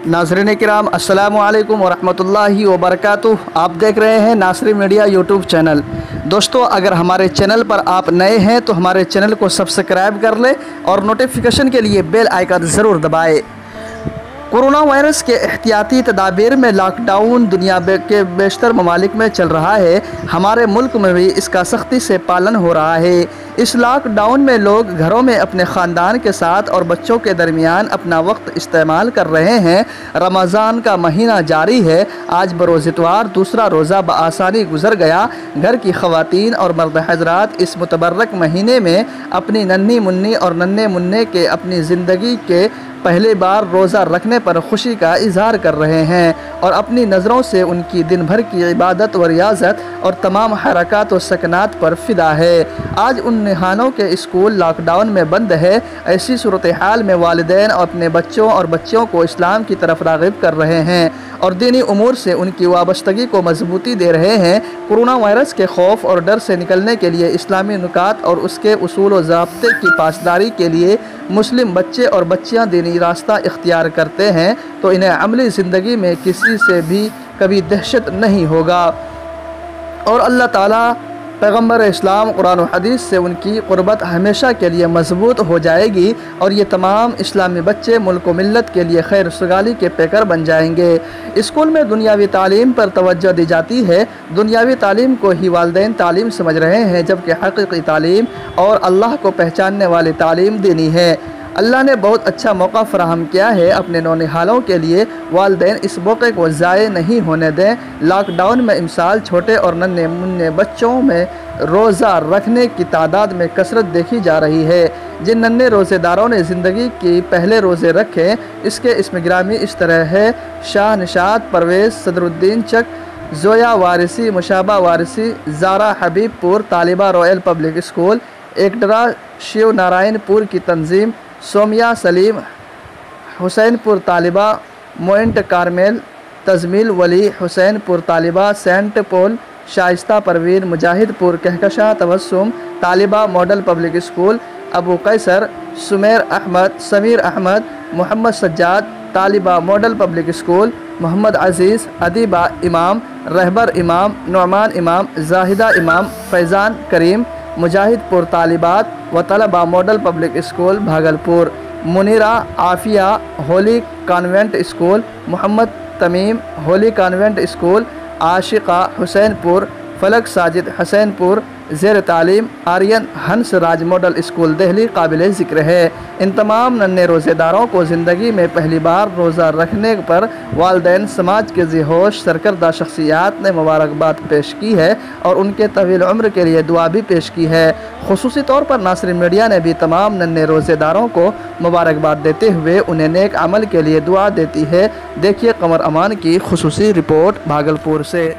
नाज़रीन किराम अस्सलामु अलैकुम वरहमतुल्लाहि वबरकातुह। आप देख रहे हैं नासरी मीडिया यूट्यूब चैनल। दोस्तों, अगर हमारे चैनल पर आप नए हैं तो हमारे चैनल को सब्सक्राइब कर लें और नोटिफिकेशन के लिए बेल आइकन ज़रूर दबाएं। कोरोना वायरस के एहतियाती तदाबीर में लॉकडाउन दुनिया के बेशतर ममालिक में चल रहा है। हमारे मुल्क में भी इसका सख्ती से पालन हो रहा है। इस लॉकडाउन में लोग घरों में अपने ख़ानदान के साथ और बच्चों के दरमियान अपना वक्त इस्तेमाल कर रहे हैं। रमज़ान का महीना जारी है। आज बरोज़ इतवार दूसरा रोज़ा बआसानी गुजर गया। घर की ख़वातीन और मर्द हज़रात इस मुतबर्रक महीने में अपनी नन्ही मुन्नी और नन्हे मुन्ने के अपनी ज़िंदगी के पहली बार रोज़ा रखने पर खुशी का इजहार कर रहे हैं और अपनी नज़रों से उनकी दिन भर की इबादत व रियाज़त और तमाम हरकत व सकनात पर फ़िदा है। आज उन नहानों के स्कूल लॉकडाउन में बंद है। ऐसी सूरत हाल में वालिदैन अपने बच्चों और बच्चियों को इस्लाम की तरफ राग़िब कर रहे हैं और दीनी उमूर से उनकी वाबस्तगी को मजबूती दे रहे हैं। कोरोना वायरस के खौफ और डर से निकलने के लिए इस्लामी नुकात और उसके उसूल व ज़ाब्ते की पासदारी के लिए मुस्लिम बच्चे और बच्चियाँ दीनी रास्ता इख्तियार करते हैं तो इन्हें अमली ज़िंदगी में किसी से भी कभी दहशत नहीं होगा और अल्लाह ताला पैगम्बर इस्लाम कुरान और हदीस से उनकी क़ुरबत हमेशा के लिए मजबूत हो जाएगी और ये तमाम इस्लामी बच्चे मुल्क व मिल्लत के लिए खैर सुगाली के पैकर बन जाएंगे। स्कूल में दुनियावी तालीम पर तवज्जो दी जाती है। दुनियावी तालीम को ही वालिदैन तालीम समझ रहे हैं, जबकि हकीकी तालीम और अल्लाह को पहचानने वाली तालीम दीनी है। अल्लाह ने बहुत अच्छा मौका फ़राहम किया है अपने नौनिहालों के लिए। वालिदैन इस मौके को ज़ाय नहीं होने दें। लॉकडाउन में इमसाल छोटे और नन्हे मुन्ने बच्चों में रोज़ा रखने की तादाद में कसरत देखी जा रही है। जिन नन्हे रोज़ेदारों ने ज़िंदगी की पहले रोज़े रखे, इसके इसम गिरामी इस तरह है: शाह निशात परवेज़, सदरुद्दीन चक, जोया वारिसी, मुशाबा वारिसी, ज़ारा हबीबपुर तालिबा royal public school, Ekdara Shiv Narayanpur की तंजीम, सोमिया सलीम हुसैनपुर तालिबा, मोइंट कारमेल, तजमील वली हुसैनपुर तालिबा, सेंट पॉल, शाइस्ता परवीन मुजाहिदपुर कहकशा तबस्सुम तालिबा model public school, Abu Qaiser, Sumer Ahmad, Sameer Ahmad, Mohammad Sajjad तालिबा model public school, Mohammad Aziz, Adiba Imam, Rahbar इमाम, नुमान इमाम, जाहिदा इमाम, फैज़ान करीम मुजाहिदपुर तालिबात व तलबा model public school Bhagalpur, Munira Afiya holy convent school, Mohammad Tamim holy convent school, Ashiqa Husainpur, Falak Sajid Husainpur, ज़ेर तालीम आर्यन हंस राज मॉडल स्कूल दिल्ली काबिल ज़िक्र है। इन तमाम नन्हे रोज़ेदारों को ज़िंदगी में पहली बार रोज़ा रखने पर वालिदैन, समाज के ज़िहोश सरकर्दा शख्सियात ने मुबारकबाद पेश की है और उनके तवील उम्र के लिए दुआ भी पेश की है। खुसूसी तौर पर नासरी मीडिया ने भी तमाम नन्हे रोज़ेदारों को मुबारकबाद देते हुए उन्हें नेक अमल के लिए दुआ देती है। देखिए कमर अमान की खुसूसी रिपोर्ट भागलपुर से।